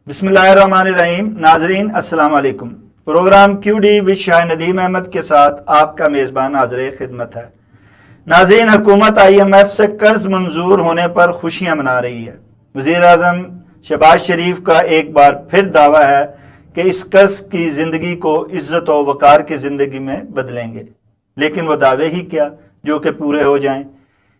बिस्मिल्लाहिर्रहमानिर्रहीम। नाजरीन अस्सलाम वालेकुम। Programme QD with Shah Nadeem Ahmed के साथ आपका मेज़बान हाज़िर खिदमत है। नाजरीन, हुकूमत IMF से कर्ज मंजूर होने पर खुशियां मना रही है। वज़ीर आज़म शहबाज शरीफ का एक बार फिर दावा है कि इस कर्ज की ज़िंदगी को इज़्ज़त और वक़ार की ज़िंदगी में बदलेंगे, लेकिन वो दावे ही क्या जो कि पूरे हो जाएं।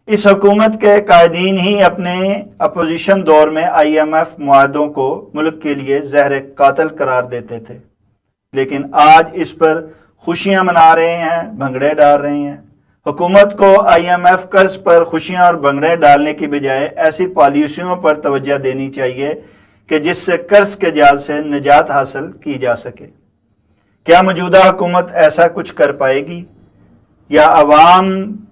इस हुकूमत के कायदीन ही अपने अपोजिशन दौर में IMF मुआहदों को मुल्क के लिए जहर कातिल करार देते थे, लेकिन आज इस पर खुशियां मना रहे हैं, भंगड़े डाल रहे हैं। हुकूमत को IMF कर्ज पर खुशियां और भंगड़े डालने की बजाय ऐसी पॉलिसियों पर तवज्जो देनी चाहिए कि जिससे कर्ज के जाल से निजात हासिल की जा सके। क्या मौजूदा हुकूमत ऐसा कुछ कर पाएगी या अवाम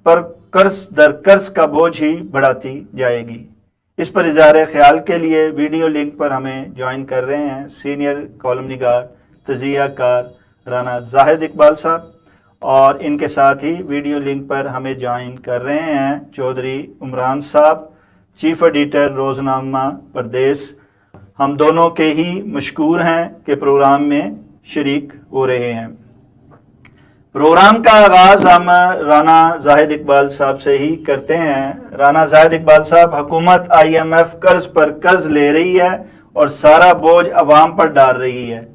पर कर्ज दर कर्ज का बोझ ही बढ़ाती जाएगी? इस पर इज़हार ख्याल के लिए वीडियो लिंक पर हमें ज्वाइन कर रहे हैं सीनियर कॉलम निगार तजियाकार राना जाहिद इकबाल साहब, और इनके साथ ही वीडियो लिंक पर हमें ज्वाइन कर रहे हैं चौधरी उमरान साहब, चीफ एडिटर रोज़नामा परदेस। हम दोनों के ही मशकूर हैं कि प्रोग्राम में शरीक हो रहे हैं। प्रोग्राम का आगाज हम राना जाहिद इकबाल साहब से ही करते हैं। राना जाहिद इकबाल साहब, हुकूमत IMF कर्ज पर कर्ज ले रही है और सारा बोझ अवाम पर डाल रही है।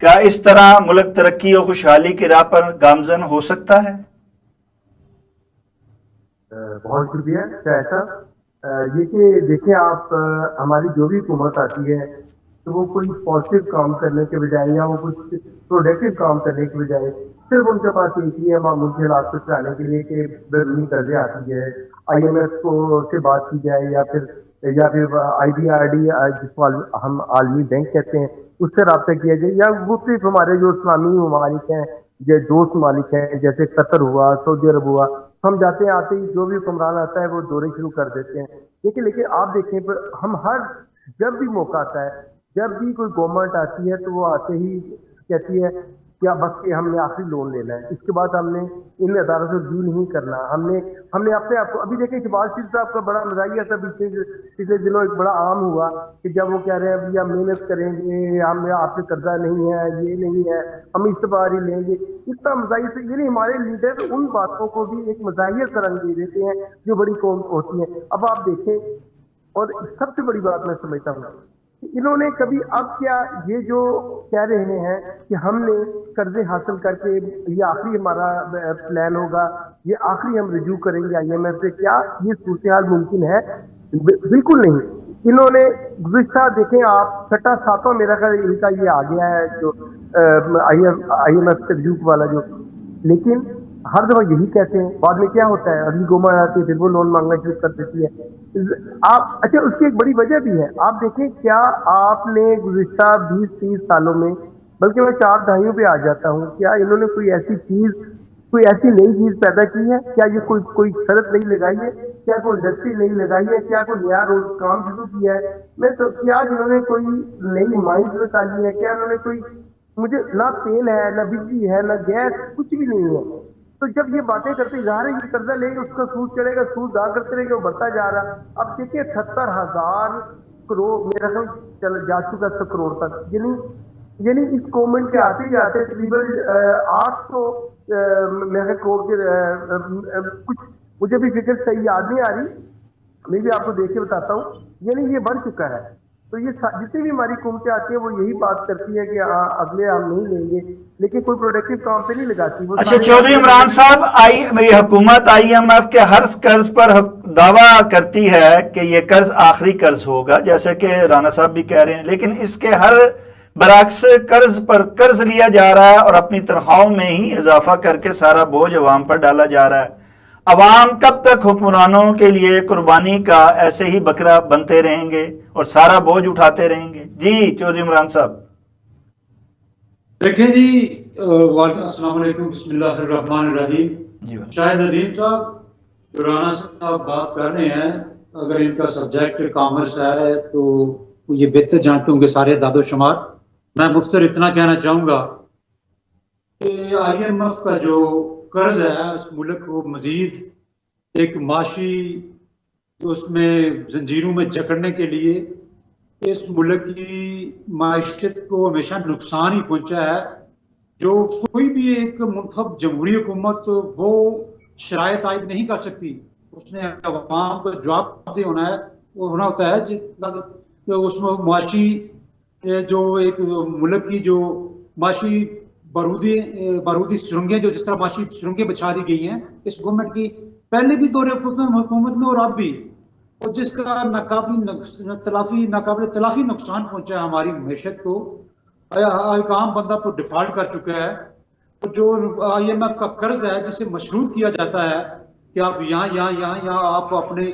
क्या इस तरह मुल्क तरक्की और खुशहाली की राह पर गामजन हो सकता है? बहुत शुक्रिया शायद साहब। ये कि देखिए आप, हमारी जो भी हुकूमत आती है तो वो कोई पॉजिटिव काम करने के बजाय या वो कुछ प्रोडक्टिव काम करने के बजाय सिर्फ उनके पास एक ही है मामूल के हालात को चलाने के लिए कि बैरूनी कर्जे आती है, IMF को से बात की जाए या फिर IBRD जिसको हम आलमी बैंक कहते हैं उससे रब्ता किया जाए, या वो सिर्फ हमारे जो इस्लामी ममालिक हैं, जो दोस्त ममालिक हैं जैसे कतर हुआ, सऊदी अरब हुआ, हम जाते हैं आते ही जो भी हुक्मरान आता है वो दौरे शुरू कर देते हैं। लेकिन आप देखें पर हम हर जब भी मौका आता है, जब भी कोई गवर्नमेंट आती है तो वो आते ही कहती है क्या बस कि हमने आखिरी लोन लेना है, इसके बाद हमने इन अदारों से रिव्यू नहीं करना। हमने अपने आप को अभी देखें शहबाज शरीफ साहब का बड़ा मजाकिया था पिछले दिनों, एक बड़ा आम हुआ कि जब वो कह रहे हैं अभी हम मेहनत करेंगे, हम आपसे कर्जा नहीं है, ये नहीं है, हम इस्तफारी लेंगे। इतना मजाही से यानी हमारे लीडर उन बातों को भी एक मजाहिया से रंग दे देते हैं जो बड़ी कौम होती है। अब आप देखें, और सबसे बड़ी बात मैं समझता हूँ इन्होंने कभी अब क्या ये जो कह रहे हैं कि हमने कर्जे हासिल करके ये आखिरी हमारा प्लान होगा, ये आखिरी हम रिव्यू करेंगे IMF से, क्या ये सूरत हाल मुमकिन है? बिल्कुल नहीं। इन्होंने गुज़िश्ता देखें आप, छठा सातवां मेरा ख्याल इनका ये आ गया है जो IMF से रिव्यू वाला जो, लेकिन हर दफा यही कहते हैं, बाद में क्या होता है अगली गवर्नमेंट आती है फिर वो लोन मांगना शुरू कर देती है। आप अच्छा, उसकी एक बड़ी वजह भी है। आप देखें क्या आपने गुज़िश्ता 20-30 सालों में, बल्कि मैं 4 दहाइयों पे आ जाता हूँ, क्या इन्होंने कोई ऐसी चीज, कोई ऐसी नई चीज पैदा की है? क्या ये कोई शरत नहीं लगाई है? क्या कोई इंडस्ट्री नहीं लगाई है? क्या कोई नया रोज काम शुरू किया है? मैं तो क्या इन्होंने कोई नई माइंड निकाली है? क्या इन्होंने कोई, मुझे ना तेल है, ना बिजली है, ना गैस, कुछ भी नहीं है। तो जब ये बातें करते जा रहे हैं, ये कर्जा लेंगे उसका सूद चढ़ेगा, सूद दार करते रहेंगे, वो बढ़ता जा रहा है। अब देखिए 78,000 करोड़ मेरा ख्याल चल जा चुका 100 करोड़ तक। यानी इस गवर्नमेंट के आते ही आते तकरीबन 800 मेरे करोड़ के कुछ, मुझे भी फिक्र सही याद नहीं आ रही, मैं भी आपको देख के बताता हूँ। यानी ये बढ़ चुका है। तो ये जितनी भी हमारी हुकूमतें आती है वो यही बात करती है कि अगले हम नहीं लेंगे, लेकिन कोई प्रोडक्टिव काम पे नहीं लगाती। वो अच्छा चौधरी इमरान साहब, हुकूमत IMF के हर कर्ज पर दावा करती है कि ये कर्ज आखिरी कर्ज होगा, जैसे कि राना साहब भी कह रहे हैं, लेकिन इसके हर बरक्स कर्ज पर कर्ज लिया जा रहा है और अपनी तनख्वाहों में ही इजाफा करके सारा बोझ अवाम पर डाला जा रहा है। अवाम कब तक हुक्मरानों के लिए कुर्बानी का ऐसे ही बकरा बनते रहेंगे और सारा बोझ उठाते रहेंगे? जी चौधरी इमरान साहब। देखें जी, अस्सलाम वालेकुम, बिस्मिल्लाहिर्रहमानिर्रहीम। शायद नदीम साहब, जो राना साहब बात कर रहे हैं, अगर इनका सब्जेक्ट कॉमर्स है तो ये बेहतर जानते होंगे सारे दादोशुमार। मैं मुख्तर इतना कहना चाहूँगा कि IMF का जो कर्ज है उस मुल्क को मजीद एक माशी उसमें जंजीरों में जकड़ने के लिए इस मुल्क की माइशत को हमेशा नुकसान ही पहुंचा है। जो कोई भी एक मुंतखब जमहूरी हुकूमत वो शरायत आयद नहीं कर सकती, उसने अवाम को जवाब दे होना है, वो होना होता है तो उसमें मुआशी जो एक मुल्क की जो माशी बारूदी सुरंगें, जो जिस तरह माशी सुरंगें बिछा दी गई हैं इस गवर्नमेंट की, पहले भी दौरे हुकूमत में और अब भी, और जिसका नाकाबिल तलाफी नुकसान पहुंचा है हमारी मैशत को। एक आम बंदा तो डिफॉल्ट कर चुका है। तो जो IMF का कर्ज है जिसे मशरूत किया जाता है कि आप यहाँ आप अपने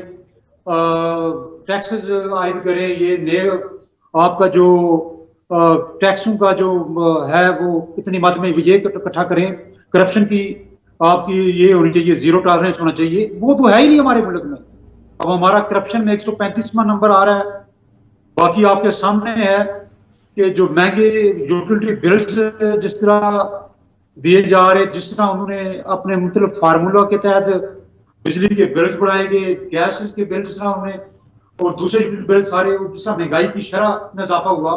टैक्सेस आयद करें, ये नए आपका जो टैक्सों का जो है वो इतनी मात्रा में ये इकट्ठा करें, करप्शन की आपकी ये होनी चाहिए, जीरो टॉलरेंस होना चाहिए, वो तो है ही नहीं हमारे मुल्क में। अब हमारा करप्शन में 135वां नंबर आ रहा है। बाकी आपके सामने है कि जो महंगे यूटिलिटी बिल्स जिस तरह दिए जा रहे, जिस तरह उन्होंने अपने मुख्तलिफ फार्मूला के तहत बिजली के बिल्स बढ़ाएंगे, गैस के बिल जिस तरह उन्होंने, और दूसरे बिल सारे, जिस तरह महंगाई की शरह में इजाफा हुआ,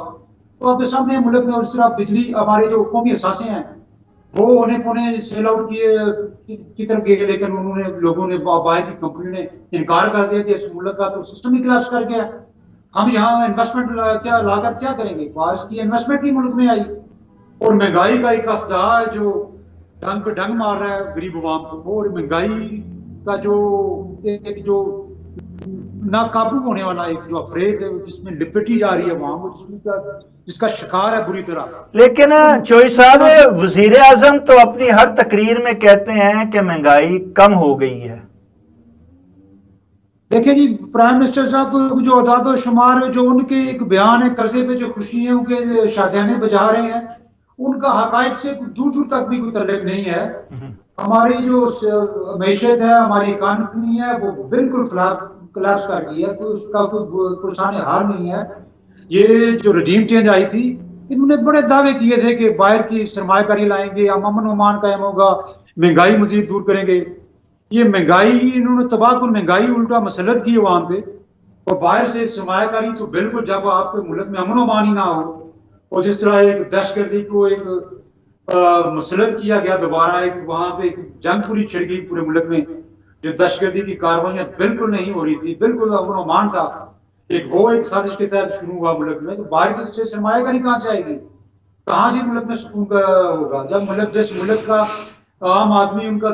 तो आपके सामने मुल्क में जिस तरह बिजली हमारे जो कौमी असासे हैं वो उन्हें पुणे सेल आउट किए की तरफ गए, लेकिन उन्होंने लोगों ने बाहर की कंपनी ने इनकार कर दिया कि इस मुल्क का तो सिस्टम ही क्लैश कर गया, हम यहाँ इन्वेस्टमेंट क्या लाकर क्या करेंगे। बाहर की इन्वेस्टमेंट ही मुल्क में आई, और महंगाई का एक असदा है जो डंग पे डंग मार रहा है गरीब अवाम को, और महंगाई का जो एक जो नाकाबू होने वाला एक जो अफरेद है जिसमें लिपटी जा रही है अवाम, जिसका शिकार है बुरी तरह। लेकिन चोई साहब, वजीर आजम तो अपनी हर तकरीर में कहते हैं कि महंगाई कम हो गई है। देखिए जी, प्राइम मिनिस्टर साहब जो आदाद शुमार जो उनके एक बयान है, कर्जे पे जो खुशियों के शादियाने बजा रहे हैं, उनका हकायक से दूर दूर तक भी कोई तल्लुक नहीं है। हमारी जो मैशत है, हमारी इकानमी है, वो बिल्कुल क्लैश कर गई है, कोई उसका कोई सामने हार नहीं है। ये जो रजीम चेंज आई थी, इन्होंने बड़े दावे किए थे कि बाहर की सरमायाकारी लाएंगे, अमन ओमान कायम होगा, महंगाई मजीद दूर करेंगे। ये महंगाई इन्होंने तबाहकुन महंगाई उल्टा मसलत की वहां पे, और बाहर से सरमायाकारी तो बिल्कुल, जब आपके मुल्क में अमन ओमान ही ना हो, और जिस तरह एक दहशतगर्दी को एक मसलत किया गया दोबारा, एक वहां पे एक जंग पूरी छिड़ गई पूरे मुल्क में, जो दहशतगर्दी की कार्रवाइयां बिल्कुल नहीं हो रही थी, बिल्कुल अमन ओमान था, वो एक साजिश के तहत शुरू हुआ मुल्क में। तो बाहर की सरमायाकारी कहाँ से आएगी, कहाँ से मुल्क में सुकून का होगा, जब मुल्क जिस मुल्क का आम आदमी उनका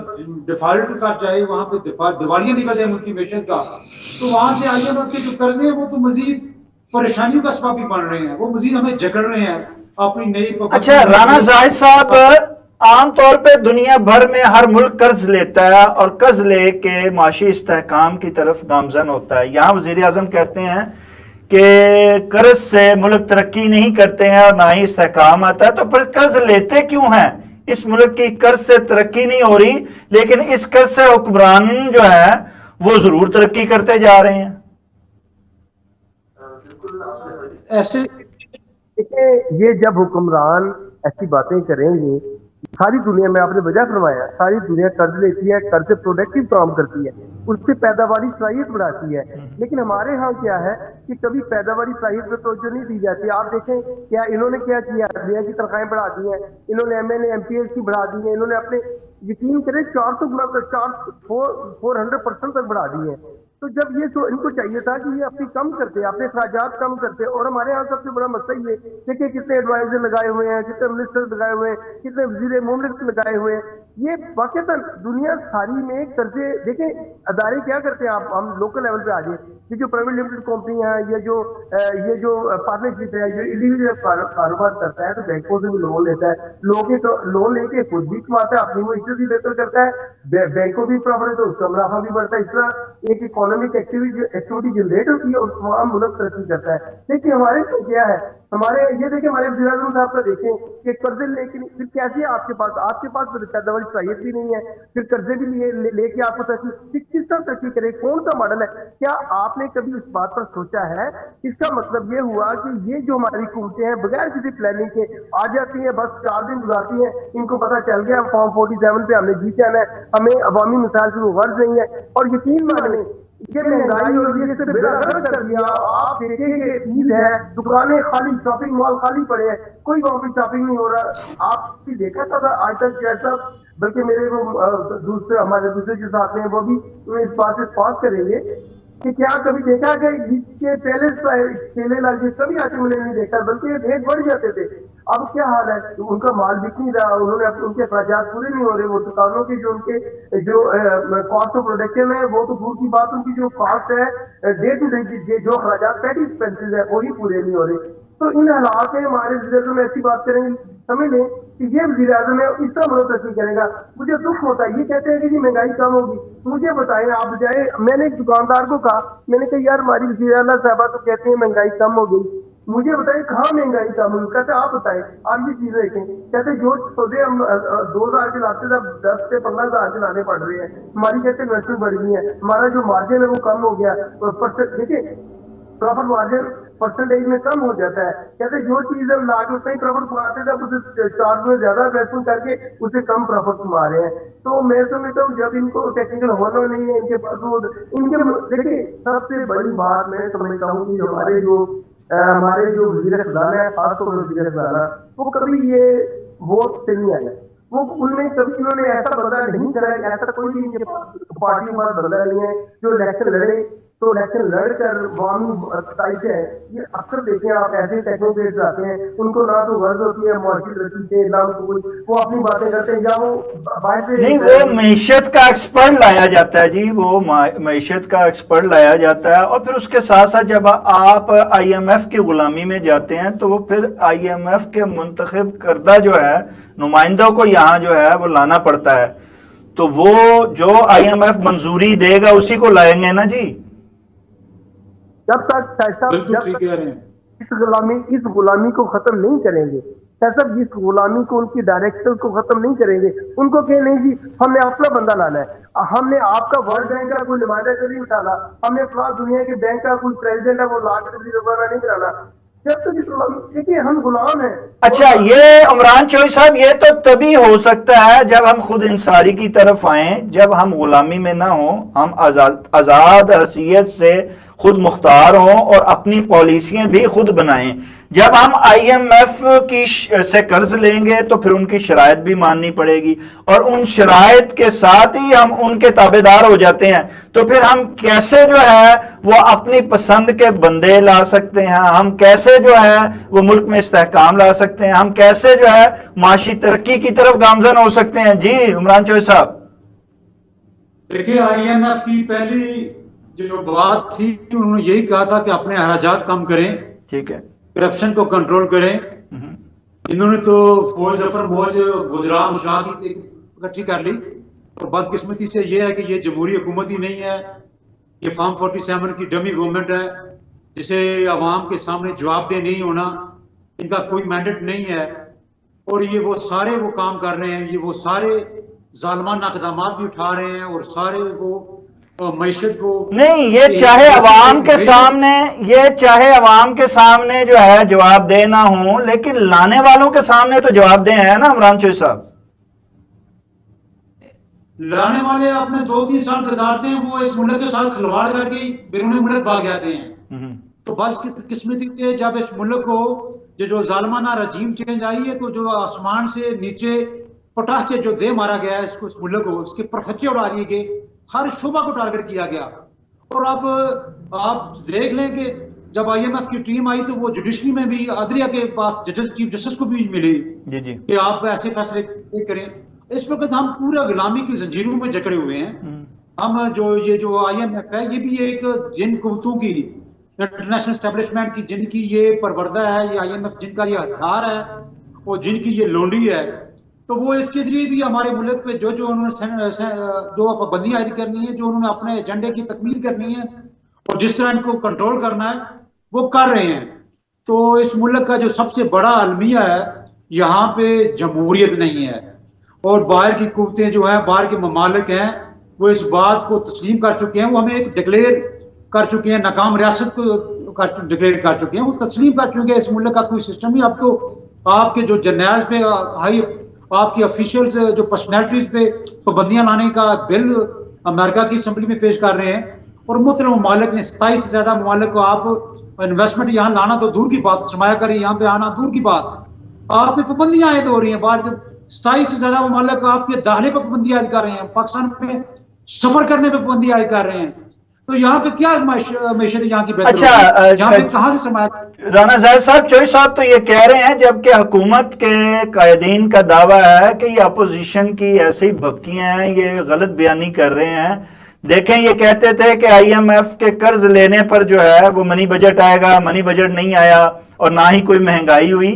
डिफॉल्ट कर जाए, वहां पे दिवालियां निकल जाए मुल्क की मैशत का, तो वहां से IMF के जो कर्जे हैं वो तो मजीद परेशानियों का सबब भी बन रहे हैं, वो मजीद हमें जकड़ रहे हैं अपनी नई। अच्छा राना जाहिद साहब, आमतौर पे दुनिया भर में हर मुल्क कर्ज लेता है और कर्ज लेके माशी इस्तेहकाम की तरफ गामजन होता है। यहाँ वजीर आजम कहते हैं कि कर्ज से मुल्क तरक्की नहीं करते हैं और ना ही इस्तेहकाम आता है, तो फिर कर्ज लेते क्यों हैं? इस मुल्क की कर्ज से तरक्की नहीं हो रही, लेकिन इस कर्ज से हुक्मरान जो है वो जरूर तरक्की करते जा रहे हैं। ऐसे ये जब हुक्मरान ऐसी बातें करेंगे, सारी दुनिया में आपने वजह फरमाया, सारी दुनिया कर्ज लेती है, कर्ज से प्रोडक्टिव काम करती है, उससे पैदावारी सलाहियत बढ़ाती है। लेकिन हमारे यहाँ क्या है कि कभी पैदावारी सलाहियत पर तवज्जो नहीं दी जाती। आप देखें क्या इन्होंने क्या किया, दुनिया की तनख्वाहें बढ़ा दी हैं, इन्होंने MNA MPS की बढ़ा दी है, इन्होंने अपने यकीन करें 400 गुना 400% तक बढ़ा दी है। तो जब ये इनको चाहिए था कि ये अपनी कम करते, अपने अखराजात कम करते, और हमारे यहाँ सबसे बड़ा मसला ये देखिए कितने एडवाइजर लगाए हुए हैं, कितने मिनिस्टर लगाए हुए हैं, कितने वजीर मुमलिक लगाए हुए हैं। ये वाकई दुनिया सारी में कर्जे, देखें अदारे क्या करते हैं, आप हम लोकल लेवल पे आ जाए, ये जो प्राइवेट लिमिटेड कंपनी है, ये जो पार्टनरशिप है, जो इंडिविजुअल कारोबार करता है, तो बैंकों से भी लोन लेता है, लोन लेके खुद भी कमाता है, अपनी वो इज्जत भी बेहतर करता है, बैंकों भी प्रॉफिट है तो उसका मुनाफा भी बढ़ता है। इस तरह एक इकोनॉमिक एक्टिविटी जनरेट होती है और तमाम मुल्क तरक्की करता है। देखिए हमारे तो क्या है, हमारे ये देखिए हमारे वज़ीर आज़म साहब का देखें कि कर्जे लेकिन फिर कैसे आपके पास पैदावारी सलाहियत भी नहीं है, फिर कर्जे भी लेके आपको तरक्की किस तरह तरक्की करे, कौन सा मॉडल है? क्या आपने कभी इस बात पर सोचा है? इसका मतलब ये हुआ कि ये जो हमारी हुकूमतें हैं बगैर किसी प्लानिंग के आ जाती हैं, बस 4 दिन गुजारती हैं, इनको पता चल गया फॉर्म 47 पे हमने जीत जाना है, हमें अवामी मिसाल से वो गर्ज नहीं है। और यकीन माने ये महंगाई और ये इससे बेड़ा गर्क कर दिया। आप देखेंगे ईद है, दुकानें खाली, शॉपिंग मॉल खाली पड़े हैं, कोई वहां पे शॉपिंग नहीं हो रहा। आपने देखा था आज तक जैसा, बल्कि मेरे वो दूसरे हमारे दूसरे जो साथ हैं वो भी इस बात से पास करेंगे कि क्या कभी देखा कि ईद के पहले ठेले लगे, कभी आते मैंने नहीं देखा, बल्कि रेट बढ़ जाते थे। अब क्या हाल है, तो उनका माल बिक नहीं रहा, उन्होंने उनके अखराजात पूरे नहीं हो रहे, वो दुकानों की जो उनके जो कॉस्ट ऑफ प्रोडक्शन है वो तो दूर की बात, उनकी जो कॉस्ट है डे टू डे जो अखराजात पेटी एक्सपेंसेस है वही पूरे नहीं हो रहे। तो इन हालात में हमारे वज़ीर में ऐसी बात करेंगे, समझ लें कि ये वज़ीर आज़म है, इस तरह मुनक़िद नहीं करेगा। मुझे दुख होता है, ये कहते हैं कि जी महंगाई कम होगी। मुझे बताएं आप जाए, मैंने एक दुकानदार को कहा, मैंने कहा यार हमारी वज़ीर आला साहबा तो कहते हैं महंगाई कम हो गई, मुझे बताइए कहाँ महंगाई कम हुई? कहते आप बताएं, आप ये चीजें देखें। कहते जो सौदे हम 2000 के लाते थे 10 से 15,000 के लाने पड़ रहे हैं, हमारी कहते इन्वेस्टमेंट बढ़ गई है, हमारा जो मार्जिन है वो कम हो गया। देखिए प्रॉफिट मार्जिन परसेंटेज में कम हो जाता है। कहते जो चीज हम ला के उतना ही प्रॉफिट कमाते थे, उसे चार्ज में ज्यादा इन्वेस्टमेंट करके उसे कम प्रॉफिट कमा रहे हैं। तो मैं समझता हूँ जब इनको टेक्निकल होना नहीं है इनके पास, वो इनके देखिए सबसे बड़ी बात मैं समझता हूँ कि हमारे जो वज़ीर ख़ज़ाना है, खासतौर पर वज़ीर ख़ज़ाना, वो कभी ये वोट से नहीं आए, वो उनमें कभी इन्होंने ऐसा बदला नहीं करा, ऐसा कोई भी इनके पार्टी के पास बदला नहीं है जो इलेक्शन लड़े तो इलेक्शन लड़कर वामी ताइज है। ये अक्सर देखें आप, ऐसे टेक्नोक्रेट्स आते हैं, उनको ना तो गर्ज होती है मुआशी रसी से, ना वो अपनी बातें करते हैं, या वो बाहर से नहीं, वो मईशत का एक्सपर्ट लाया जाता है जी, वो मईशत का एक्सपर्ट लाया जाता है। और फिर उसके साथ साथ जब आप IMF की गुलामी में जाते हैं तो वो फिर IMF के मुंतखब करदा जो है नुमाइंदों को यहाँ जो है वो लाना पड़ता है। तो वो जो IMF मंजूरी देगा उसी को लाएंगे ना जी। जब तक इस गुलामी को खत्म नहीं करेंगे, सब इस गुलामी को, उनकी डायरेक्टर को खत्म नहीं करेंगे, उनको कहे नहीं जी हमने अपना बंदा लाना है, हमने आपका वर्ल्ड बैंक का कोई नुमाइंदा नहीं उठाना, हमने दुनिया के बैंक का कोई प्रेसिडेंट है वो लाकर नहीं कराना, जब तक इस गुलामी, देखिए हम गुलाम हैं। अच्छा, ये उमरान चौधरी साहब, ये तो तभी हो सकता है जब हम खुद इंसारी की तरफ आए, जब हम गुलामी में ना हो, हम आजाद हैसियत से खुद मुख्तार हों और अपनी पॉलिसियां भी खुद बनाएं। जब हम IMF की से कर्ज लेंगे तो फिर उनकी शराइत भी माननी पड़ेगी, और उन शराइत के साथ ही हम उनके ताबेदार हो जाते हैं। तो फिर हम कैसे जो है वो अपनी पसंद के बंदे ला सकते हैं, हम कैसे जो है वो मुल्क में इस्तेहकाम ला सकते हैं, हम कैसे जो है माशी तरक्की की तरफ गामजन हो सकते हैं। जी उमरान चौधरी साहब, देखिए IMF की पहली जो बात थी उन्होंने यही कहा था कि अपने अखराजात कम करें, ठीक है, करप्शन को कंट्रोल करें। इन्होंने तो फौज जफर मौज गुजरात मुशरात की इकट्ठी कर ली, और बदकिस्मती से ये है कि ये जमहूरी हुकूमत ही नहीं है, ये फॉर्म 47 की डमी गवर्नमेंट है जिसे अवाम के सामने जवाबदेह नहीं होना, इनका कोई मैंडेट नहीं है। और ये वो सारे वो काम कर रहे हैं, ये वो सारे जालमाना इक़दाम भी उठा रहे हैं, और सारे वो मईशत को नहीं, ये चाहे अवाम के सामने, ये चाहे अवाम के सामने जो है जवाब देना हो, लेकिन लाने वालों के सामने तो जवाब दे है ना इमरान चौधरी साहब। लाने वाले अपने 2-3 साल गुजारते हैं, वो इस मुल्क के साथ खिलवाड़ करके बैरून मुल्क भाग जाते हैं। तो बस किस्मती से जब इस मुल्क को जो जालमाना रजीम चेंज आई है, तो जो आसमान से नीचे पटाख के जो दे मारा गया है इस मुल्क को, उसके परखच्चे उड़ा दिए गए, हर शोबा को टारगेट किया गया। और अब आप देख लें कि जब IMF की टीम आई तो वो जुडिशरी में भी अदलिया के पास चीफ जस्टिस को भी मिली जी कि आप ऐसे फैसले करें। इस वक्त हम पूरा गुलामी की जंजीरों में जकड़े हुए हैं। हम जो IMF है, ये भी एक जिन कुव्वतों की, इंटरनेशनल एस्टेब्लिशमेंट की, जिनकी ये परवरदा है, ये IMF जिनका ये हथियार है और जिनकी ये लोंडी है, तो वो इसके जरिए भी हमारे मुल्क पे जो उन्होंने जो पाबंदियां आयद करनी है, जो उन्होंने अपने एजेंडे की तकमील करनी है और जिस तरह इनको कंट्रोल करना है वो कर रहे हैं। तो इस मुल्क का जो सबसे बड़ा अलमिया है, यहाँ पे जमहूरियत नहीं है, और बाहर की कुव्वतें जो है, बाहर के ममालिक हैं, वो इस बात को तस्लीम कर चुके हैं, वो हमें एक डिक्लेयर कर चुके हैं, नाकाम रियासत को डिक्लेयर कर चुके हैं, वो तस्लीम कर चुके हैं इस मुल्क का कोई सिस्टम ही। अब तो आपके जो जर्नल्स पे हाई आपकी ऑफिशियल्स जो पर्सनैलिटीज पे पाबंदियां लाने का बिल अमेरिका की असेंबली में पेश कर रहे हैं, और मुख्तलिफ ममालिक ने 27 से ज्यादा ममालिक को आप इन्वेस्टमेंट यहाँ लाना तो दूर की बात, सरमायाकारी यहाँ पे आना दूर की बात, आप पे पाबंदियां आयद हो रही हैं। बाहर 27 से ज्यादा ममालिक आपके दाखिले पर पाबंदी आयद कर रहे हैं, पाकिस्तान में सफर करने पर पाबंदी आयद कर रहे हैं। तो यहाँ पे क्या मैशत यहाँ की बेहतर अच्छा, यहाँ पे कहाँ से समाया? राना जाहिद साहब, चोई साहब तो ये कह रहे हैं, जबकि हुकूमत के कायदीन का दावा है कि ये अपोजिशन की ऐसी भपकियां हैं, ये गलत बयानी कर रहे हैं। देखें, ये कहते थे कि IMF के कर्ज लेने पर जो है वो मनी बजट आएगा, मनी बजट नहीं आया और ना ही कोई महंगाई हुई।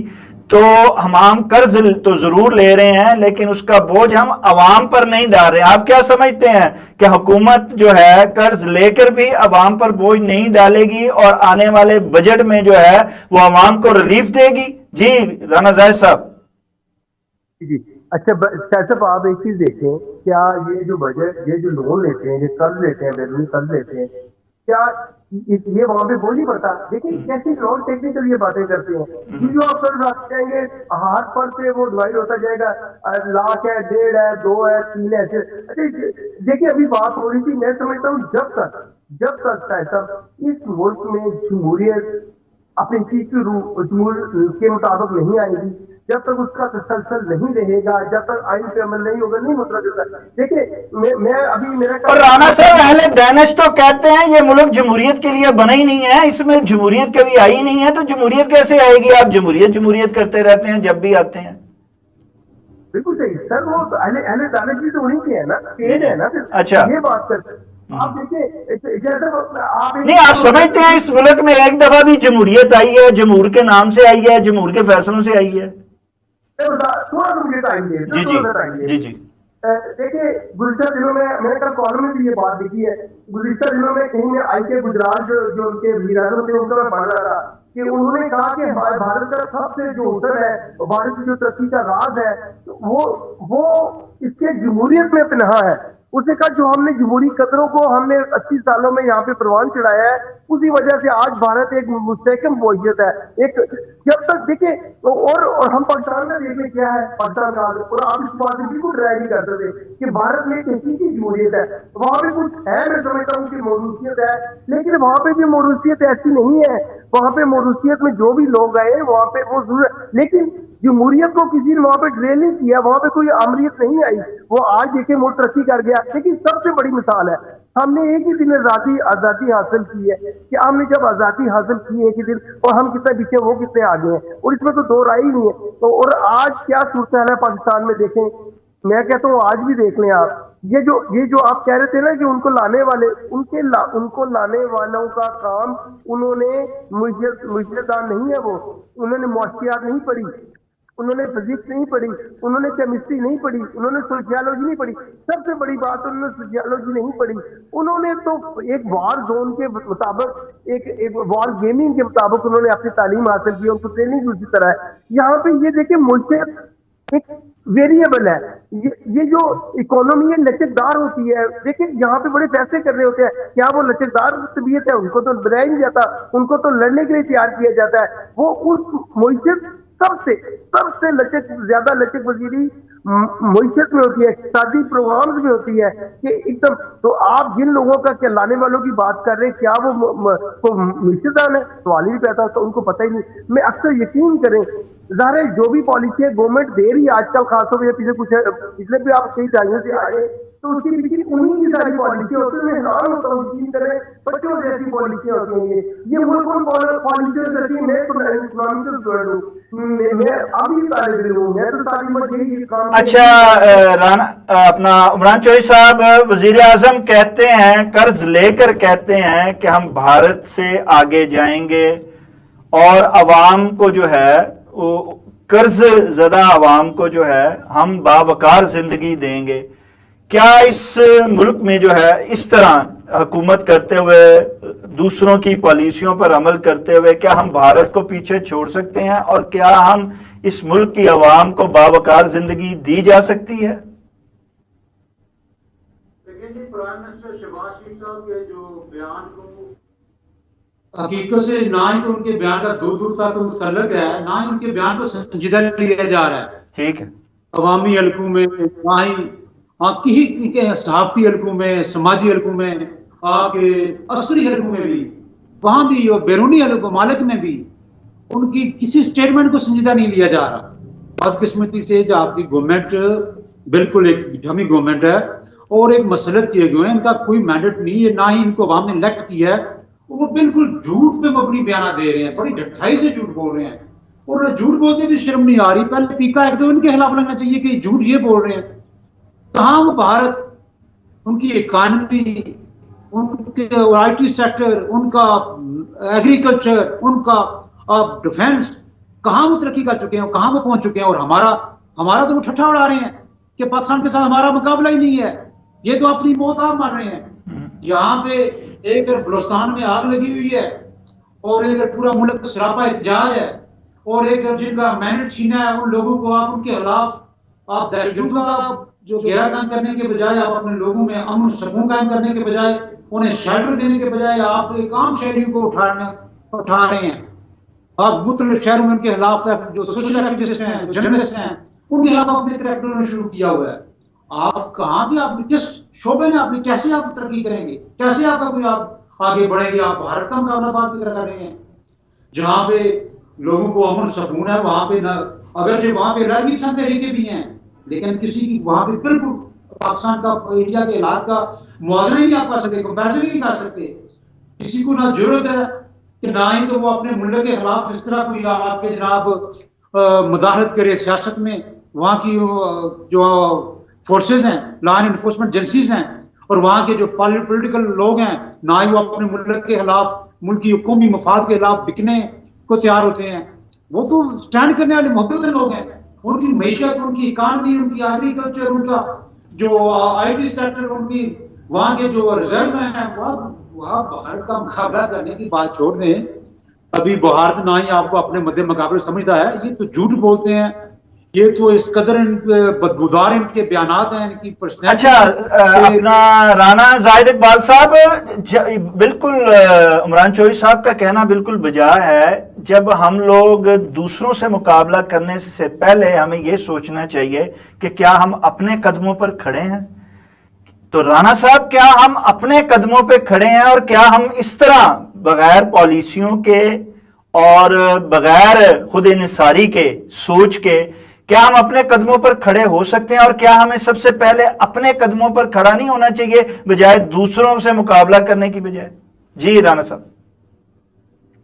तो हम कर्ज तो जरूर ले रहे हैं, लेकिन उसका बोझ हम अवाम पर नहीं डाल रहे हैं। आप क्या समझते हैं कि हुकूमत जो है कर्ज लेकर भी अवाम पर बोझ नहीं डालेगी और आने वाले बजट में जो है वो अवाम को रिलीफ देगी? जी राना जाहिद साहब। जी अच्छा, साहब आप एक चीज देखें, क्या ये जो बजट, ये जो लोन लेते हैं, ये कर्ज लेते हैं, बैरूनी कर्ज लेते हैं, क्या ये वहां पे बोल नहीं पड़ता? देखिए कैसी नॉन टेक्निकल ये बातें करते हैं। जो आप कर्ज रख जाएंगे, हाथ पर से वो डिवाइड होता जाएगा, लाख है, 1.5 है, 2 है, 3 है। देखिए अभी बात हो रही थी, मैं समझता हूँ जब तक साहब इस मुल्क में जमहूरियत अपनी चीज के मुताबिक नहीं आएगी, जब तक उसका तसलसल नहीं रहेगा, जब तक आइन पे अमल नहीं होगा, नहीं मुतला देता। देखिए मैं अभी मेरा और राना साहब, अहले दानिश तो कहते हैं ये मुल्क जमहूरियत के लिए बना ही नहीं है, इसमें जमहूरियत कभी आई नहीं है, तो जमहूरियत कैसे आएगी? आप जमहूरियत करते रहते हैं जब भी आते हैं। बिल्कुल सही सर, वो अहले दानिश भी तो उन्हीं के है ना, पेज है ना। अच्छा, ये बात करते हैं आप। देखिए आप नहीं, आप समझते हैं इस मुल्क में एक दफा भी जमहूरियत आई है? जमहूर के नाम से आई है, जमहूर के फैसलों से आई है? थोड़ा सा मुझे टाइम दे। जी। देखिए गुज़िश्ता दिनों में मैंने कल कॉलम में भी ये बात लिखी है, गुज़िश्ता दिनों में कहीं में IK गुजरात जो उनके वीरानों थे उनका मैं पढ़ रहा था कि उन्होंने कहा कि भारत का सबसे जो उत्तर है, भारत की जो तरक्की का राज है, वो इसके जमहूरियत में पनाह है। उसने कहा जो हमने जमहूरी कदरों को हमने 80 सालों में यहाँ पे परवान चढ़ाया है, उसी वजह से आज भारत एक मुस्तहकम मौजूद है। एक जब तक देखिए और हम पाकिस्तान में देखिए क्या है, पाकिस्तान का, और आप इस बात से बिल्कुल ट्राई नहीं करते थे कि भारत में एक ऐसी जमहूरियत है, वहां पे कुछ है, मैं समझता हूँ कि मौरूसियत है, लेकिन वहां पे भी मौरूसियत ऐसी नहीं है। वहां पे मौरूसियत में जो भी लोग आए वहां पे वो जरूर, लेकिन जमहूरियत को किसी ने वहां पे ड्रिल नहीं किया, वहां पे कोई आमरीत नहीं आई। वो आज देखिए मुल्क तरक्की कर गया। लेकिन सबसे बड़ी मिसाल है, हमने एक ही दिन आजादी हासिल की है कि हमने जब आजादी हासिल की एक ही दिन, और हम कितने पीछे वो कितने आगे हैं, और इसमें तो दो राय ही नहीं है। तो और आज क्या सूरत है पाकिस्तान में, देखें, मैं कहता हूँ आज भी देख लें आप, ये जो आप कह रहे थे ना कि उनको लाने वाले, उनको लाने वालों का काम, उन्होंने मुजदान नहीं है, वो उन्होंने मुआशियात नहीं पढ़ी, उन्होंने फिजिक्स नहीं पढ़ी, उन्होंने केमिस्ट्री नहीं पढ़ी, उन्होंने सोशियोलॉजी नहीं पढ़ी। सबसे बड़ी बात, उन्होंने सोशियोलॉजी नहीं पढ़ी। उन्होंने तो एक वार जोन के मुताबिक, एक वार गेमिंग के मुताबिक उन्होंने अपनी तालीम हासिल की, उनको ट्रेनिंग भी उसी तरह है। यहाँ पे ये देखिए मुल्क एक वेरिएबल है, ये जो इकोनॉमी है लचकदार होती है। देखिए यहाँ पे बड़े फैसले कर रहे होते हैं, क्या वो लचकदार तबीयत है? उनको तो बनाया नहीं जाता, उनको तो लड़ने के लिए तैयार किया जाता है। वो उस मुल्क सबसे ज्यादा लचक वजीरी मुल्क में होती है, इक़्तिसादी प्रोग्राम्स में होती है कि एकदम। तो आप जिन लोगों का क्या लाने वालों की बात कर रहे हैं, क्या वो मुल्कदान है? सवाल ही पैदा होता, उनको पता ही नहीं। मैं अक्सर यकीन करें, ज़ाहिर है जो भी पॉलिसी है गवर्नमेंट दे रही है आजकल, खासतौर पर पिछले भी आप कई दहाइयों से आए, तो उसकी पीछे उन्हीं की सारी पॉलिसी होती है। मैं हैरान होता हूँ, यकीन करें, बच्चों जैसी पॉलिसी होती है ये मुल्क पॉलिसी करती है। मैं तो इस्लामी से जुड़ा हूँ, मैं अभी तालिब इल्म हूँ, मैं तो सारी मजबूरी काम। अच्छा, राना अपना उमरान चौधरी साहब, वजीर आजम कहते हैं, कर्ज लेकर कहते हैं कि हम भारत से आगे जाएंगे और अवाम को जो है कर्ज ज़दा अवाम को जो है हम बावकार जिंदगी देंगे। क्या इस मुल्क में जो है इस तरह हुकूमत करते हुए, दूसरों की पॉलिसियों पर अमल करते हुए, क्या हम भारत को पीछे छोड़ सकते हैं? और क्या हम इस मुल्क की अवाम को बावकार जिंदगी दी जा सकती है? प्राइम मिनिस्टर शहबाज शरीफ साहब के जो बयान को हकीकत से ना ही तो उनके बयान का दूर दूर तक मुतल्लक है, ना ही उनके बयान को संजीदा लिया जा रहा है। ठीक है, अवामी हलकों में, ना ही सहाफ़ी हलकों में, समाजी हलकों में, आपके असली हलकों में भी, वहां भी और बैरूनी ममालिक में भी उनकी किसी स्टेटमेंट को संजीदा नहीं लिया जा रहा। बदकिस्मती से जो आपकी गवर्नमेंट बिल्कुल एक डमी गवर्नमेंट है और एक मसलत किए गए हैं, इनका कोई मैंडेट नहीं है, ना ही इनको अवाम ने इलेक्ट किया है। वो बिल्कुल झूठ पे मबनी बयान दे रहे हैं, बड़ी ढठाई से झूठ बोल रहे हैं और झूठ बोलते भी शर्म नहीं आ रही। पहले पीका एक्ट तो इनके खिलाफ लगना चाहिए कि झूठ ये बोल रहे हैं। कहाँ वो भारत, उनकी इकानमी, उनके IT सेक्टर, उनका एग्रीकल्चर, उनका डिफेंस, कहाँ वो तरक्की कर चुके हैं, कहाँ वो पहुंच चुके हैं। और हमारा तो वो ठट्ठा उड़ा रहे हैं कि पाकिस्तान के साथ हमारा मुकाबला ही नहीं है, ये तो अपनी मौत आप मार रहे हैं। यहाँ पे एक बलोचिस्तान में आग लगी हुई है और एक पूरा मुल्क सरापा एहतजाज है और एक जिनका मैंडेट छीना है उन लोगों को आप उनके खिलाफ आप दहशतगर्द का जो घेरा कायम करने के बजाय, आप अपने लोगों में अमन सुकून कायम करने के बजाय, उन्हें शेल्टर देने के बजाय आप एक आम शहरियों को उठा रहे हैं। आप मुख्तलिफ शहरों में उनके खिलाफ जो सोशल एक्टिविस्ट हैं, जर्नलिस्ट हैं, उनके खिलाफ आपने करैक्टर शुरू किया हुआ है। आप कहाँ भी, आप किस शोबे में आपने, कैसे आप तरक्की करेंगे, कैसे आपका कोई आप आगे बढ़ेंगे? आप भारत का मुकाबला बात की तरह कर रहे हैं जहाँ पे लोगों को अमन सुकून है, वहां पे न, अगर जो वहां पे लड़की तरीके भी हैं, लेकिन किसी की वहां पे बिल्कुल पाकिस्तान का, इंडिया के हालात का मुआवजा ही नहीं आप कर सकते, कंपेरिजन नहीं कर सकते। किसी को ना जरूरत है कि ना ही तो वो अपने मुल्क के खिलाफ इस तरह कोई आपके जनाब मुदाखलत करे सियासत में। वहाँ की जो फोर्सेज हैं, लॉ एंड एनफोर्समेंट एजेंसीज हैं और वहाँ के जो पॉलिटिकल लोग हैं, ना ही वो अपने मुल्क के खिलाफ, मुल्क की कौमी मफाद के खिलाफ बिकने को तैयार होते हैं। वो तो स्टैंड करने वाले मोहब्बत लोग हैं। उनकी मैशियत, उनकी इकानमी, उनकी एग्रीकल्चर, उनका जो IT सेक्टर, उनकी वहाँ के जो रिजर्व हैं, वहाँ भारत का मुकाबला करने की बात छोड़ दें। अभी भारत ना ही आपको अपने मध्य मुकाबले समझता है, ये तो झूठ बोलते हैं। ये तो इस कदर बदबूदार इनके बयानात हैं, इनकी पर्सनैलिटी। अच्छा, अपना राना जाहिद इकबाल साहब, बिल्कुल उमरान चौधरी साहब का कहना बिल्कुल बजा है। जब हम लोग दूसरों से मुकाबला करने से पहले हमें यह सोचना चाहिए कि क्या हम अपने कदमों पर खड़े हैं। तो राना साहब, क्या हम अपने कदमों पे खड़े हैं और क्या हम इस तरह बगैर पॉलिसियों के और बगैर खुद इनसारी के सोच के, क्या हम अपने कदमों पर खड़े हो सकते हैं? और क्या हमें सबसे पहले अपने कदमों पर खड़ा नहीं होना चाहिए बजाय दूसरों से मुकाबला करने की बजाय? जी राना साहब।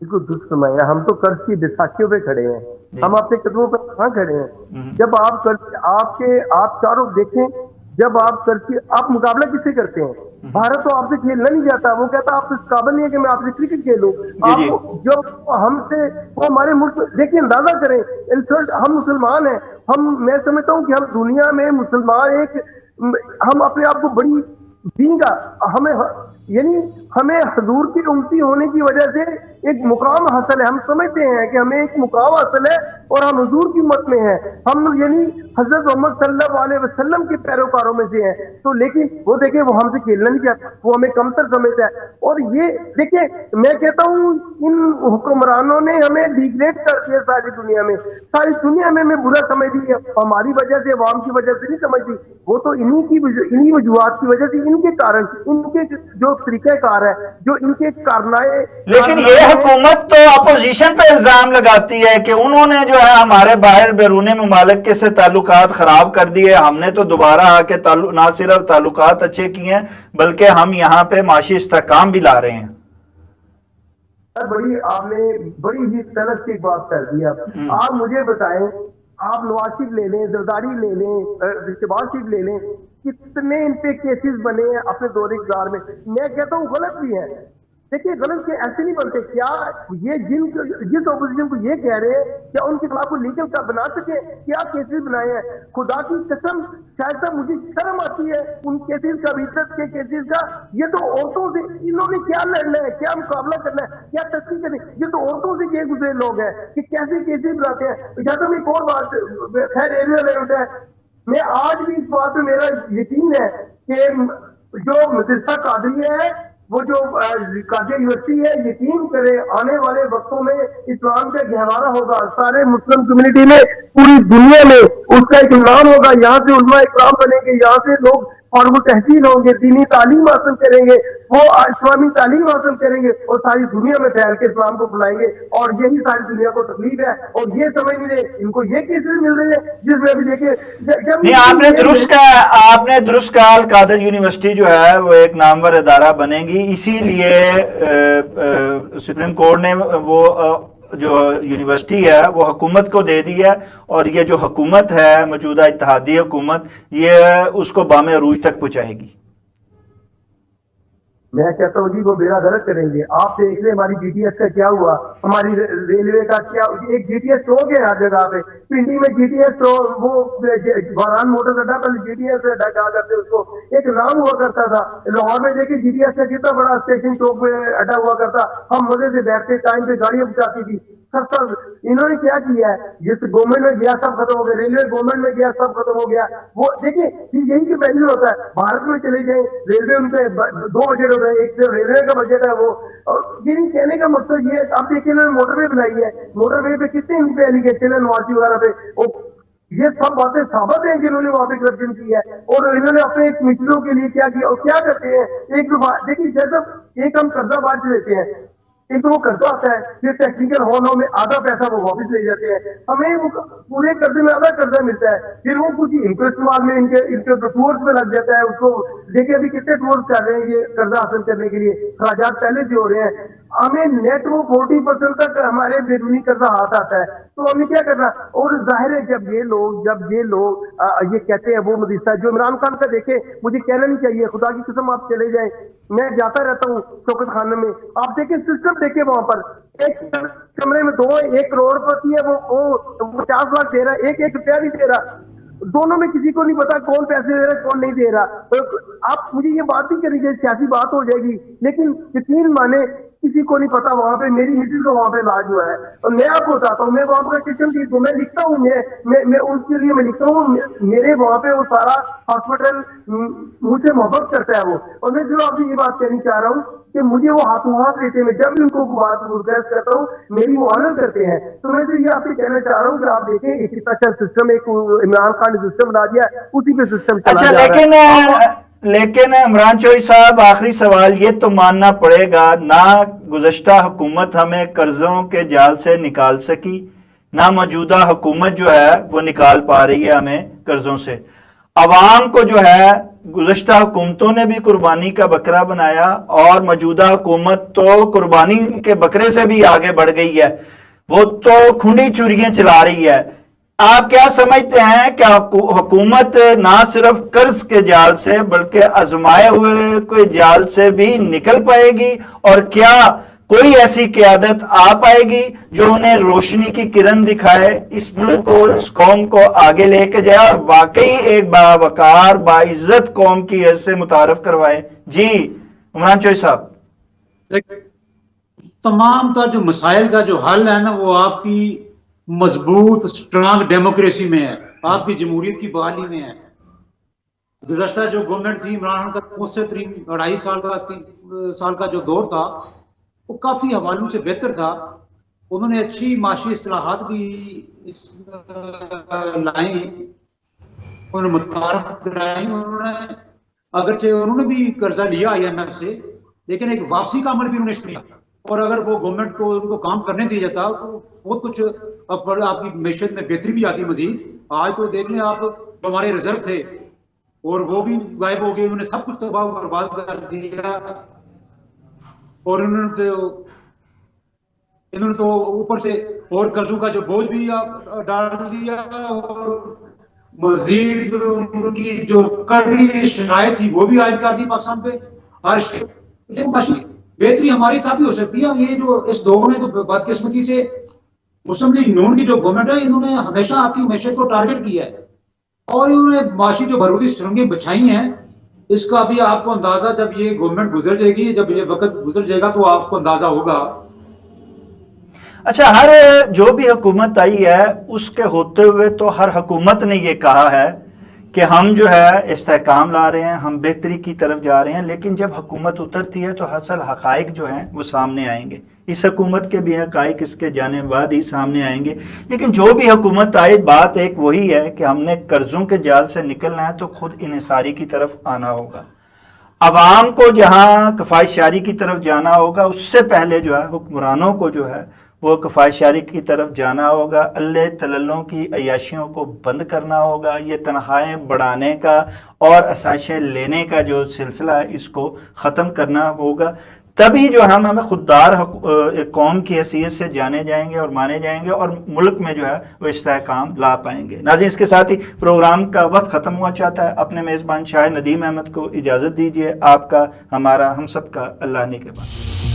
बिल्कुल दुरुस्त फरमाया। हम तो कर्ज की बैसाखियों पे खड़े हैं, हम अपने कदमों पर कहाँ खड़े हैं? जब आप कर्ज आप चारों देखें, जब आप मुकाबला किससे करते हैं? भारत तो आपसे खेलना नहीं चाहता, वो कहता आप इस काबिल नहीं है कि मैं आपसे क्रिकेट खेलूं। आप जो हमसे, वो हमारे मुल्क, देखिए अंदाजा करें, इंसल्ट, हम मुसलमान हैं, मैं समझता हूँ कि हम दुनिया में मुसलमान हम अपने आप को बड़ी बींगा, हमें हजूर की उम्मती होने की वजह से एक मुकाम हासिल है। हम समझते हैं कि हमें एक मुकाम हासिल है और हम हजूर की उम्मत में हैं, हम हजरत मोहम्मद सल्लल्लाहु अलैहि वसल्लम के पैरोकारों में से हैं। तो लेकिन वो देखिए, वो हमसे खेलना नहीं चाहता, वो हमें कमतर समझता है। और ये देखिए, मैं कहता हूँ इन हुक्मरानों ने हमें डिग्रेड कर दिया सारी दुनिया में में हमें बुरा समझ दी। हमारी वजह से, अवाम की वजह से नहीं समझती, वो तो इन्हीं वजूहात की वजह से, इनके कारण, इनके जो तरीक़ाकार है, जो इनके कारनाए। लेकिन ये हुकूमत तो अपोजिशन पे इल्जाम लगाती है कि उन्होंने जो है हमारे बाहर बैरून मुमालिक के से ताल्लुकात खराब कर दिए, हमने तो दोबारा आके ना सिर्फ ताल्लुकात अच्छे किए हैं बल्कि हम यहाँ पे माशी इस्तेहकाम भी ला रहे हैं। आपने बड़ी ही तलख की बात कर दी। आप मुझे बताएं, आप नवाज शरीफ ले लें, जरदारी ले लें, शहबाज शरीफ ले लें, कितने इन पे केसेस बने हैं अपने दौरे इक़्तिदार में। मैं कहता हूँ गलत भी है। देखिए, गलत के ऐसे नहीं बनते। क्या ये जिस ऑपोजिशन को ये कह रहे हैं, क्या उनके खिलाफ को लीगल का बना सके? क्या केसेस बनाए हैं? खुदा की कसम, शायद तक मुझे शर्म आती है उन केसेस का, इज्जत के केसेस का। ये तो औरतों से इन्होंने क्या लड़ना है, क्या मुकाबला करना है, क्या तस्वीर करनी? ये तो औरतों से किए गुजरे लोग हैं कि कैसे केसेस बनाते हैं। इजाजत में एक और बात, खैर एरिया होता है, मैं आज भी इस बात में मेरा यकीन है कि जो मदरसा कादरी है, वो जो कादिर यूनिवर्सिटी है, यकीन करे आने वाले वक्तों में इस्लाम का गहवारा होगा सारे मुस्लिम कम्युनिटी में, पूरी दुनिया में उसका एक नाम होगा। यहाँ से उलमा इकराम बनेंगे, यहाँ से लोग और वो तहसील होंगे, दीनी तालीम हासिल करेंगे, वो इस्लामी तालीम हासिल करेंगे और सारी दुनिया में फैल के इस्लाम को फैलाएंगे। और यही सारी दुनिया को तकलीफ है और ये समझ नहीं रहे, इनको ये केसेस मिल रहे हैं जिसमें अभी देखिए नहीं, आपने दुरुस्त कहा, अल कादर यूनिवर्सिटी जो है वो एक नामवर इदारा बनेगी, इसीलिए सुप्रीम कोर्ट ने वो जो यूनिवर्सिटी है वो हुकूमत को दे दी है, और ये जो हुकूमत है मौजूदा इत्तेहादी हुकूमत, ये उसको बामे अरूज तक पहुंचाएगी। मैं कहता हूँ जी वो बेड़ा गर्क करेंगे। आप देख रहे हमारी जीटीएस का क्या हुआ, हमारी रेलवे का क्या, एक जीटीएस स्टॉक है हर जगह पे, पिंडी में जीटीएस स्टॉक, वो वारान मोटर अड्डा, पहले जीटीएस अड्डा क्या करते उसको, एक नाम हुआ करता था। लाहौर में देखिए जीटीएस का कितना बड़ा स्टेशन चौक पे अड्डा हुआ करता, हम मजे से बैठते, टाइम पे गाड़ियां पहुंचाती थी। सब इन्होंने क्या किया है, जिस गवर्नमेंट में गया सब खत्म हो गया, रेलवे गवर्नमेंट में गया सब खत्म हो गया। वो देखिए यही की वैल्यू होता है। भारत में चले जाए रेलवे, उनके 2 बजट होता है, एक तो रेलवे का बजट है वो, और ये नहीं कहने का मकसद ये है। आप देखिए इन्होंने मोटरवे बनाई है, मोटरवे पे कितने इन पे एलिगेशन है नवाजी वगैरह पे, ये सब बातें साबित हैं जिन्होंने वहां पे करप्शन की है। और इन्होंने अपने मित्रों के लिए क्या किया और क्या करते हैं। एक देखिए जैसे एक हम कर्जा बांट लेते हैं, एक तो वो कर्जा आता है, फिर टेक्निकल होने में आधा पैसा वो वापस ले जाते हैं, हमें वो पूरे कर्जे में आधा कर्जा मिलता है, फिर वो कुछ इंटरेस्ट में इनके टूर्स में लग जाता है। उसको देखिए अभी कितने टूर्स कर रहे हैं ये कर्जा हासिल करने के लिए, खराजात पहले से हो रहे हैं। हमें नेट वो 40% तक हमारे बेरूनी कर्जा हाथ आता है, तो हमें क्या करना। और जाहिर है जब ये लोग ये कहते हैं, वो मदरसा जो इमरान खान का देखे, मुझे कहना नहीं चाहिए, खुदा की कसम आप चले जाए, मैं जाता रहता हूँ शौकत खाने में, आप देखें सिस्टम देखे वहां पर एक कमरे में 1 करोड़पति है, वो 50 लाख दे रहा है, 1 रुपया नहीं दे रहा, दोनों में किसी को नहीं पता कौन पैसे दे रहा है कौन नहीं दे रहा। तो आप मुझे ये बात नहीं करनी चाहिए, सियासी बात हो जाएगी, लेकिन यकीन माने किसी को नहीं पता वहां पे मेरी मिसिज को वहां पे इलाज हुआ है। और मैं आपको बताता हूँ, मैं वहां पर किचन थी तो मैं लिखता हूँ, मैं उसके लिए मैं लिखता हूँ, मेरे वहां पे वो सारा हॉस्पिटल मुझसे मोहब्बत करता है वो। और मैं जो आपसे ये बात कहनी चाह रहा हूँ कि मुझे वो हाथ देते हैं, जब भी उनको बात गुजारिश करता हूँ मेरी वो ऑनर करते हैं। तो मैं तो ये आपसे कहना चाह रहा हूँ कि आप देखें एक कितना अच्छा सिस्टम, एक इमरान खान ने सिस्टम बना दिया, उसी पे सिस्टम चला जा रहा है। लेकिन इमरान चौधरी साहब, आखिरी सवाल ये तो मानना पड़ेगा, ना गुज़श्ता हुकूमत हमें कर्जों के जाल से निकाल सकी, ना मौजूदा हुकूमत जो है वो निकाल पा रही है हमें कर्जों से। अवाम को जो है गुज़श्ता हुकूमतों ने भी कुर्बानी का बकरा बनाया, और मौजूदा हुकूमत तो कुर्बानी के बकरे से भी आगे बढ़ गई है, वो तो खुंडी चुरियां चला रही है। आप क्या समझते हैं कि हुकूमत ना सिर्फ कर्ज के जाल से बल्कि आजमाए हुए कोई जाल से भी निकल पाएगी, और क्या कोई ऐसी क़यादत आ पाएगी जो उन्हें रोशनी की किरण दिखाए, इस मुल्क को, इस कौम को आगे लेके जाए और वाकई एक बावकार बाइज्जत कौम की हैसियत से मुतारफ करवाए? जी इमरान चौधरी साहब, तमाम का जो मसाइल का जो हल है ना, वो आपकी मजबूत स्ट्रांग डेमोक्रेसी में है, आपकी जमहूरियत की बहाली में है। गुज़श्ता जो गवर्नमेंट थी इमरान का, मुझसे 2.5 साल का जो दौर था वो काफ़ी हवालों से बेहतर था। उन्होंने अच्छी माशी इस्लाहात भी लाई, उन्होंने मुतारफ कराई, अगरचे उन्होंने भी कर्जा लिया IMF से, लेकिन एक वापसी का अमल भी उन्होंने किया। और अगर वो गवर्नमेंट को उनको काम करने दिया जाता तो बहुत कुछ आपकी मैशत में बेहतरी भी आती मजीद। आज तो देख लें आप, जो हमारे रिजर्व थे और वो भी गायब हो गए, उन्होंने सब कुछ तबाह बर्बाद कर दिया। और इन्होंने तो ऊपर से और कर्जों का जो बोझ भी आप डाल दिया, और मजीद उनकी जो कड़ी शरायत थी वो भी आयद कर दी पाकिस्तान पे। हर बेहतरी हमारी तभी हो सकती है। ये जो इस दौर में तो बदकिस्मती से मुस्लिम लीग नून की जो गवर्नमेंट है, इन्होंने हमेशा आपकी मैशत को टारगेट किया है, और इन्होंने माशी जो बारूदी सुरंगें बिछाई हैं, इसका भी आपको अंदाजा जब ये गवर्नमेंट गुजर जाएगी, जब ये वक्त गुजर जाएगा तो आपको अंदाजा होगा। अच्छा, हर जो भी हुकूमत आई है उसके होते हुए तो हर हुकूमत ने ये कहा है कि हम जो है इस्तेहकाम ला रहे हैं, हम बेहतरी की तरफ जा रहे हैं, लेकिन जब हुकूमत उतरती है तो असल हकाइक जो हैं वो सामने आएंगे। इस हुकूमत के भी हकाइक इसके जाने बाद ही सामने आएंगे। लेकिन जो भी हुकूमत आए, बात एक वही है कि हमने कर्जों के जाल से निकलना है तो खुद इन्हिसारी की तरफ आना होगा। अवाम को जहाँ कफायशारी की तरफ जाना होगा, उससे पहले जो है हुक्मरानों को जो है वो कफायशारी की तरफ जाना होगा। अल्ले तलल्लों की अयाशियों को बंद करना होगा। ये तनख्वाहें बढ़ाने का और असाइशें लेने का जो सिलसिला है इसको ख़त्म करना होगा। तभी जो हमें खुददार एक कौम की हैसियत से जाने जाएंगे और माने जाएंगे और मुल्क में जो है वो इस्तेहकाम ला पाएंगे। नाज़रीन, इसके साथ ही प्रोग्राम का वक्त ख़त्म हुआ चाहता है। अपने मेज़बान शाह नदीम अहमद को इजाज़त दीजिए। आपका, हमारा, हम सब का अल्लाह ने के बाद।